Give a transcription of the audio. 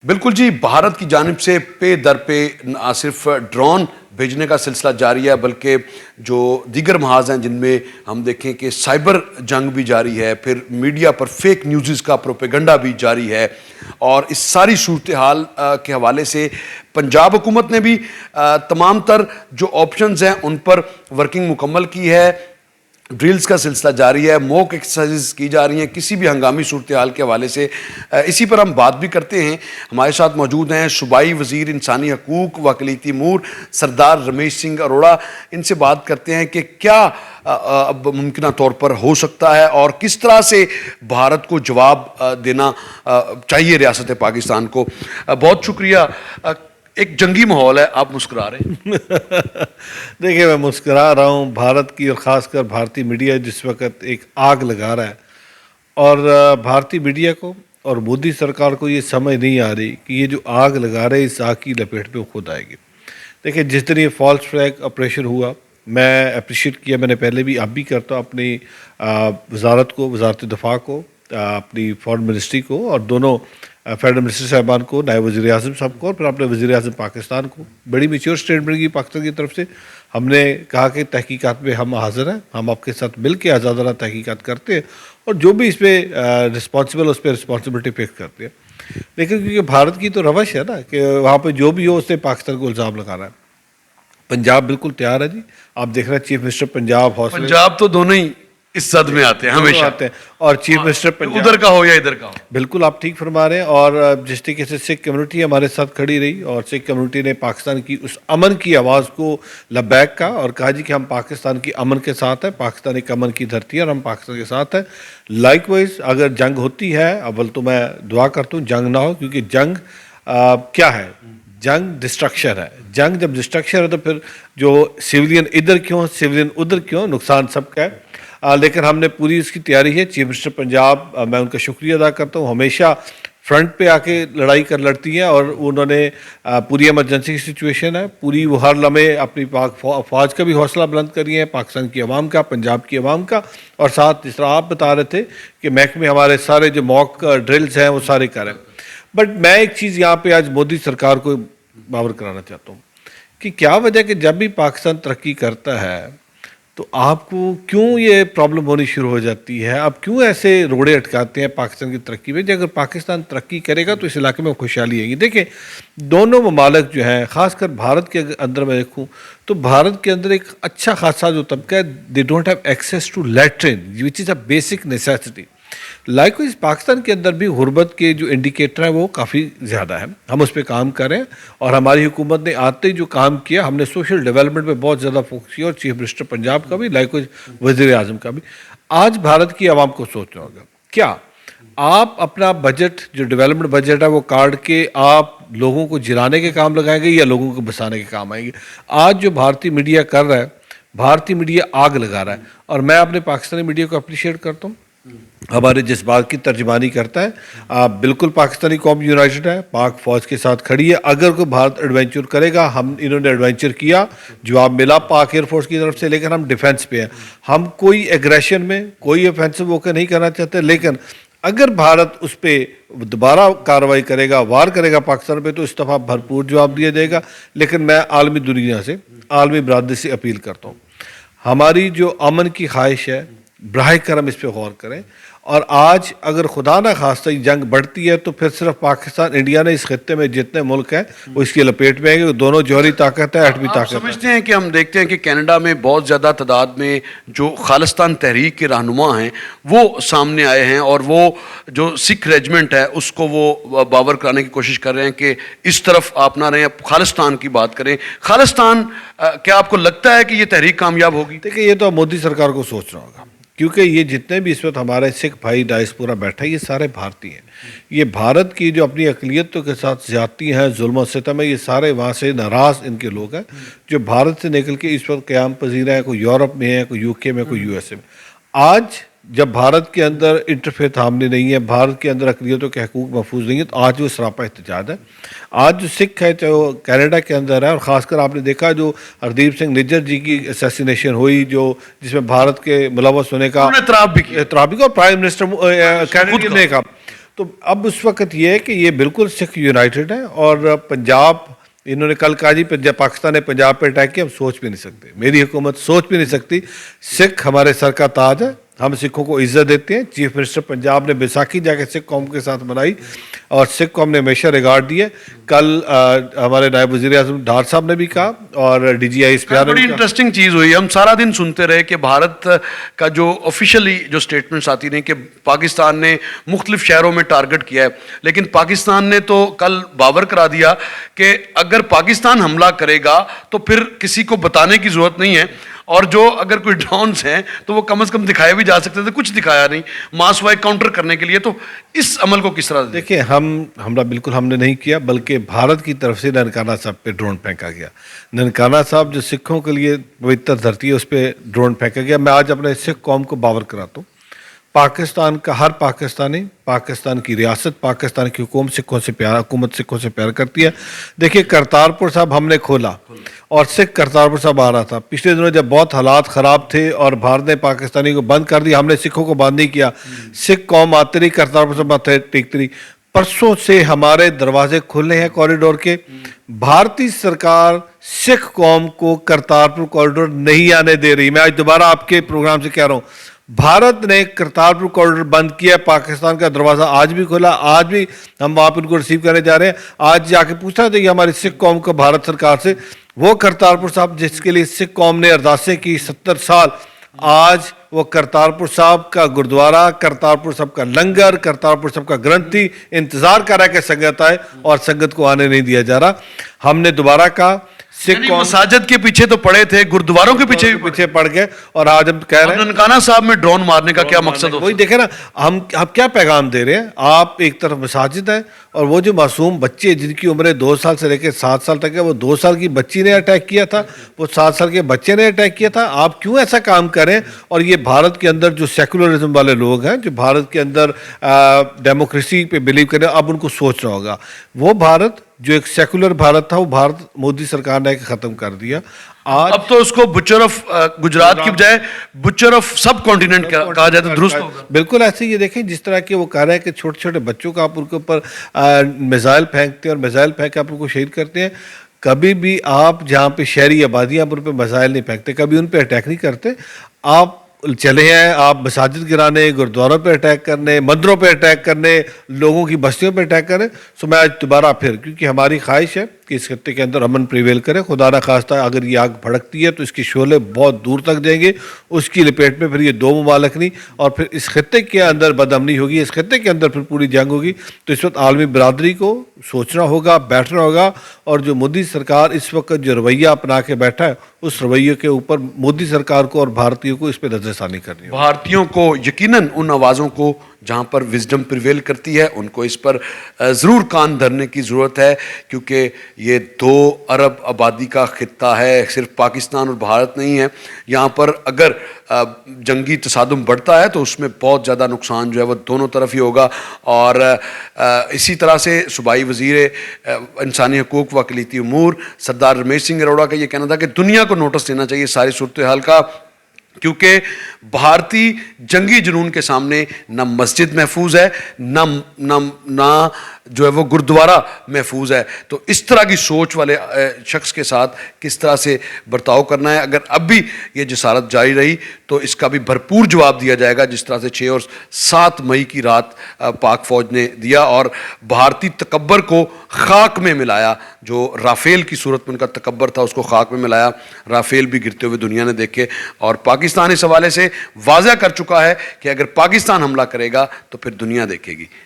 بالکل جی، بھارت کی جانب سے پے در پہ نہ صرف ڈرون بھیجنے کا سلسلہ جاری ہے بلکہ جو دیگر محاذ ہیں جن میں ہم دیکھیں کہ سائبر جنگ بھی جاری ہے، پھر میڈیا پر فیک نیوزز کا پروپیگنڈا بھی جاری ہے، اور اس ساری صورتحال کے حوالے سے پنجاب حکومت نے بھی تمام تر جو آپشنز ہیں ان پر ورکنگ مکمل کی ہے۔ ڈرلز کا سلسلہ جاری ہے، موک ایکسرسائزز کی جا رہی ہیں کسی بھی ہنگامی صورتحال کے حوالے سے۔ اسی پر ہم بات بھی کرتے ہیں۔ ہمارے ساتھ موجود ہیں صوبائی وزیر انسانی حقوق و اقلیتی امور سردار رمیش سنگھ اروڑہ۔ ان سے بات کرتے ہیں کہ کیا اب ممکنہ طور پر ہو سکتا ہے اور کس طرح سے بھارت کو جواب دینا چاہیے ریاست پاکستان کو۔ بہت شکریہ۔ ایک جنگی ماحول ہے، آپ مسکرا رہے ہیں۔ دیکھیں، میں مسکرا رہا ہوں بھارت کی اور خاص کر بھارتی میڈیا جس وقت ایک آگ لگا رہا ہے، اور بھارتی میڈیا کو اور مودی سرکار کو یہ سمجھ نہیں آ رہی کہ یہ جو آگ لگا رہے اس آگ کی لپیٹ پہ خود آئے گی۔ دیکھیں، جس طرح یہ فالس فلیگ آپریشن ہوا، میں اپریشیٹ کیا، میں نے پہلے بھی اب بھی کرتا ہوں اپنی وزارت کو، وزارت دفاع کو، اپنی فارن منسٹری کو، اور دونوں فیڈرل منسٹر صاحبان کو، نائب وزیر اعظم صاحب کو، اور پھر اپنے وزیر اعظم پاکستان کو بڑی میچور اسٹیٹمنٹ کی پاکستان کی طرف سے۔ ہم نے کہا کہ تحقیقات میں ہم حاضر ہیں، ہم آپ کے ساتھ مل کے آزادانہ تحقیقات کرتے ہیں، اور جو بھی اس پہ رسپانسبل اس پہ رسپانسبلٹی پیش کرتے ہیں۔ لیکن کیونکہ بھارت کی تو روش ہے نا کہ وہاں پہ جو بھی ہو اس نے پاکستان کو الزام لگانا ہے۔ پنجاب بالکل تیار ہے جی، آپ دیکھ رہے ہیں چیف منسٹر پنجاب تو دونوں ہی اس صد میں آتے ہیں، ہمیشہ آتے ہیں، اور چیف منسٹر پنجاب ادھر کا ہو یا ادھر کا ہو۔ بالکل آپ ٹھیک فرما رہے ہیں، اور جس طریقے سے سکھ کمیونٹی ہمارے ساتھ کھڑی رہی، اور سکھ کمیونٹی نے پاکستان کی اس امن کی آواز کو لبیک کہا اور کہا جی کہ ہم پاکستان کی امن کے ساتھ ہیں، پاکستان ایک امن کی دھرتی ہے اور ہم پاکستان کے ساتھ ہیں۔ لائک وائز اگر جنگ ہوتی ہے، اول تو میں دعا کرتا ہوں جنگ نہ ہو، کیونکہ جنگ کیا ہے؟ جنگ ڈسٹرکشن ہے۔ جنگ جب ڈسٹرکشن ہے تو پھر جو سویلین ادھر کیوں، سویلین ادھر کیوں، نقصان سب کا ہے۔ لیکن ہم نے پوری اس کی تیاری ہے۔ چیف منسٹر پنجاب، میں ان کا شکریہ ادا کرتا ہوں، ہمیشہ فرنٹ پہ آ کے لڑائی کر لڑتی ہیں، اور انہوں نے پوری ایمرجنسی کی سچویشن ہے، پوری وہ ہر لمحے اپنی پاک فوج کا بھی حوصلہ بلند کری ہے، پاکستان کی عوام کا، پنجاب کی عوام کا، اور ساتھ جس طرح آپ بتا رہے تھے کہ محکمے ہمارے سارے جو موک ڈرلز ہیں وہ سارے کریں۔ بٹ میں ایک چیز یہاں پہ آج مودی سرکار کو باور کرانا چاہتا ہوں کہ کیا وجہ کہ جب بھی پاکستان ترقی کرتا ہے تو آپ کو کیوں یہ پرابلم ہونی شروع ہو جاتی ہے؟ آپ کیوں ایسے روڑے اٹکاتے ہیں پاکستان کی ترقی میں؟ اگر پاکستان ترقی کرے گا تو اس علاقے میں خوشحالی آئے گی۔ دیکھیں، دونوں ممالک جو ہیں، خاص کر بھارت کے اندر میں دیکھوں تو بھارت کے اندر ایک اچھا خاصا جو طبقہ ہے، they don't have access to latrine which is a basic necessity. Likewise Pakistan کے اندر بھی غربت کے جو انڈیکیٹر ہیں وہ کافی زیادہ ہیں، ہم اس پہ کام کریں، اور ہماری حکومت نے آتے ہی جو کام کیا، ہم نے سوشل ڈیولپمنٹ پہ بہت زیادہ فوکس کیا، اور چیف منسٹر پنجاب کا بھی، لائک وائز وزیر اعظم کا بھی۔ آج بھارت کی عوام کو سوچنا ہوگا، کیا آپ اپنا بجٹ جو ڈیولپمنٹ بجٹ ہے وہ کاٹ کے آپ لوگوں کو جلانے کے کام لگائیں گے یا لوگوں کو بسانے کے کام آئیں گے؟ آج جو بھارتی میڈیا کر رہا ہے، بھارتی میڈیا آگ لگا رہا ہے، اور میں اپنے پاکستانی میڈیا کو اپریشیٹ کرتا ہوں، ہمارے جذبات کی ترجمانی کرتا ہے۔ بالکل پاکستانی قوم یونائٹڈ ہے، پاک فوج کے ساتھ کھڑی ہے۔ اگر کوئی بھارت ایڈوینچر کرے گا، انہوں نے ایڈوینچر کیا، جواب ملا پاک ایئر فورس کی طرف سے، لیکن ہم ڈیفینس پہ ہیں، ہم کوئی ایگریشن میں کوئی اوفینسو اوکے نہیں کرنا چاہتے۔ لیکن اگر بھارت اس پہ دوبارہ کارروائی کرے گا، وار کرے گا پاکستان پہ، تو اس دفعہ بھرپور جواب دیا جائے گا۔ لیکن میں عالمی دنیا سے، عالمی برادری سے اپیل کرتا ہوں، ہماری جو امن کی خواہش ہے، براہ کرم اس پہ غور کریں۔ اور آج اگر خدا نہ خواستہ جنگ بڑھتی ہے تو پھر صرف پاکستان، انڈیا نے اس خطے میں جتنے ملک ہیں وہ اس کی لپیٹ میں آئے گے، دونوں جوہری طاقت ہے، ایٹمی طاقت ہے۔ آپ سمجھتے ہیں کہ ہم دیکھتے ہیں کہ کینیڈا میں بہت زیادہ تعداد میں جو خالصتان تحریک کے رہنما ہیں وہ سامنے آئے ہیں، اور وہ جو سکھ ریجمنٹ ہے اس کو وہ باور کرانے کی کوشش کر رہے ہیں کہ اس طرف آپ نہ رہیں، خالصتان کی بات کریں۔ خالصتان، کیا آپ کو لگتا ہے کہ یہ تحریک کامیاب ہوگی؟ دیکھیں، یہ تو مودی سرکار کو سوچنا ہوگا، کیونکہ یہ جتنے بھی اس وقت ہمارے سکھ بھائی ڈائسپورا بیٹھا ہے یہ سارے بھارتی ہیں۔ یہ بھارت کی جو اپنی اقلیتوں کے ساتھ زیادتی ہیں، ظلم و ستم ہے، یہ سارے وہاں سے ناراض ان کے لوگ ہیں جو بھارت سے نکل کے اس وقت قیام پذیر ہیں، کوئی یورپ میں ہے، کوئی UK میں، کوئی USA میں۔ آج جب بھارت کے اندر انٹرفیت حاملے نہیں ہے، بھارت کے اندر اقلیتوں کے حقوق محفوظ نہیں ہے، تو آج وہ سراپا احتجاج ہے۔ آج جو سکھ ہے، چاہے وہ کینیڈا کے اندر ہے، اور خاص کر آپ نے دیکھا جو ہردیپ سنگھ نجر جی کی اسیسینیشن ہوئی، جس میں بھارت کے ملوث ہونے کا اعتراف بھی کیا، اور پرائم منسٹر کینیڈا نے کہا، تو اب اس وقت یہ ہے کہ یہ بالکل سکھ یونائٹڈ ہے، اور پنجاب انہوں نے کل کہا جی پاکستان نے پنجاب پہ اٹیک کیا، ہم سوچ بھی نہیں سکتے، میری حکومت سوچ بھی نہیں سکتی. سکھ ہمارے سر کا تاج ہے، ہم سکھوں کو عزت دیتے ہیں. چیف منسٹر پنجاب نے بیساکھی جا کے سکھ قوم کے ساتھ منائی اور سکھ قوم نے ہمیشہ ریگارڈ دی ہے. کل ہمارے نائب وزیر اعظم ڈار صاحب نے بھی کہا اور ڈی جی آئی اسپیار نے بڑی بھی کہا. انٹرسٹنگ چیز ہوئی، ہم سارا دن سنتے رہے کہ بھارت کا جو آفیشلی جو سٹیٹمنٹس آتی رہیں کہ پاکستان نے مختلف شہروں میں ٹارگٹ کیا ہے، لیکن پاکستان نے تو کل باور کرا دیا کہ اگر پاکستان حملہ کرے گا تو پھر کسی کو بتانے کی ضرورت نہیں ہے، اور جو اگر کوئی ڈرونز ہیں تو وہ کم از کم دکھائے بھی جا سکتے تھے، کچھ دکھایا نہیں ماس وائے کاؤنٹر کرنے کے لیے. تو اس عمل کو کس طرح دیکھیں ہمارا بالکل ہم نے نہیں کیا، بلکہ بھارت کی طرف سے ننکانہ صاحب پہ ڈرون پھینکا گیا. ننکانہ صاحب جو سکھوں کے لیے پوتر دھرتی ہے اس پہ ڈرون پھینکا گیا. میں آج اپنے سکھ قوم کو باور کراتا ہوں، پاکستان کا ہر پاکستانی، پاکستان کی ریاست، پاکستان کی حکومت سکھوں سے پیار کرتی ہے. دیکھیے کرتارپور صاحب ہم نے کھولا اور سکھ کرتارپور صاحب آ رہا تھا. پچھلے دنوں جب بہت حالات خراب تھے اور بھارت نے پاکستانی کو بند کر دیا، ہم نے سکھوں کو بند نہیں کیا. سکھ قوم آتی رہی، کرتارپور صاحب آتے ٹیکتی رہی. پرسوں سے ہمارے دروازے کھلے ہیں کوریڈور کے. بھارتی سرکار سکھ قوم کو کرتارپور کوریڈور نہیں آنے دے رہی. میں آج دوبارہ آپ کے پروگرام سے کہہ رہا ہوں، بھارت نے کرتارپور کوریڈور بند کیا. پاکستان کا دروازہ آج بھی کھلا، آج بھی ہم وہاں پہ ان کو ریسیو کرنے جا رہے ہیں. آج جا کے پوچھنا چاہیے ہماری سکھ قوم کو بھارت سرکار سے، وہ کرتارپور صاحب جس کے لیے سکھ قوم نے ارداسیں کی 70 سال، آج وہ کرتارپور صاحب کا گردوارہ، کرتارپور صاحب کا لنگر، کرتارپور صاحب کا گرنتھی انتظار کر رہا ہے کہ سنگت آئے، اور سنگت کو آنے نہیں دیا جا رہا. ہم نے دوبارہ کہا سکھ قوم مساجد کے پیچھے تو پڑے تھے، گردواروں کے پیچھے پڑ گئے، اور آج ہم کہہ رہے ہیں ننکانہ صاحب میں ڈرون مارنے کا کیا مقصد وہی دیکھیں نا ہم کیا پیغام دے رہے ہیں. آپ ایک طرف مساجد ہیں اور وہ جو معصوم بچے جن کی عمریں 2 سال سے لے کے 7 سال تک ہے، وہ 2 سال کی بچی نے اٹیک کیا تھا، وہ 7 سال کے بچے نے اٹیک کیا تھا. آپ کیوں ایسا کام کریں؟ اور یہ بھارت کے اندر جو سیکولرزم والے لوگ ہیں، جو بھارت کے اندر ڈیموکریسی پہ بلیو کریں، اب ان کو سوچنا ہوگا. وہ بھارت جو ایک سیکولر بھارت تھا، وہ بھارت مودی سرکار نے ختم کر دیا. اب تو اس کو بچر آف گجرات کی بجائے بچر آف سب کانٹیننٹ کہا جائے تو درست ہوگا. بالکل ایسے یہ دیکھیں جس طرح کہ وہ کہہ رہے ہیں کہ چھوٹے چھوٹے بچوں کا آپ ان کے اوپر میزائل پھینکتے ہیں اور میزائل پھینک کے آپ ان کو شہید کرتے ہیں. کبھی بھی آپ جہاں پہ شہری آبادیاں ان پہ میزائل نہیں پھینکتے، کبھی ان پہ اٹیک نہیں کرتے. آپ چلے ہیں آپ مساجد گرانے، گردواروں پہ اٹیک کرنے، مندروں پہ اٹیک کرنے، لوگوں کی بستیوں پہ اٹیک کرنے. سو میں آج دوبارہ پھر، کیونکہ ہماری خواہش ہے کہ اس خطے کے اندر امن پریویل کرے. خدا نہ خواستہ اگر یہ آگ بھڑکتی ہے تو اس کی شعلے بہت دور تک جائیں گے، اس کی لپیٹ میں پھر یہ 2 ممالک نہیں، اور پھر اس خطے کے اندر بدامنی ہوگی، اس خطے کے اندر پھر پوری جنگ ہوگی. تو اس وقت عالمی برادری کو سوچنا ہوگا، بیٹھنا ہوگا، اور جو مودی سرکار اس وقت جو رویہ اپنا کے بیٹھا ہے، اس رویے کے اوپر مودی سرکار کو اور بھارتیوں کو اس پہ نظر ثانی کرنی ہوگی. بھارتیوں کو یقیناً ان آوازوں کو جہاں پر وزڈم پریویل کرتی ہے ان کو اس پر ضرور کان دھرنے کی ضرورت ہے، کیونکہ یہ 2 ارب آبادی کا خطہ ہے، صرف پاکستان اور بھارت نہیں ہے. یہاں پر اگر جنگی تصادم بڑھتا ہے تو اس میں بہت زیادہ نقصان جو ہے وہ دونوں طرف ہی ہوگا. اور اسی طرح سے صوبائی وزیر انسانی حقوق و اقلیتی امور سردار رمیش سنگھ اروڑا کا یہ کہنا تھا کہ دنیا کو نوٹس دینا چاہیے ساری صورتحال کا، کیونکہ بھارتی جنگی جنون کے سامنے نہ مسجد محفوظ ہے، نہ جو ہے وہ گردوارہ محفوظ ہے. تو اس طرح کی سوچ والے شخص کے ساتھ کس طرح سے برتاؤ کرنا ہے. اگر اب بھی یہ جسارت جاری رہی تو اس کا بھی بھرپور جواب دیا جائے گا، جس طرح سے 6 اور 7 مئی کی رات پاک فوج نے دیا اور بھارتی تکبر کو خاک میں ملایا. جو رافیل کی صورت میں ان کا تکبر تھا اس کو خاک میں ملایا. رافیل بھی گرتے ہوئے دنیا نے دیکھے، اور پاکستان اس حوالے سے واضح کر چکا ہے کہ اگر پاکستان حملہ کرے گا تو پھر دنیا دیکھے گی.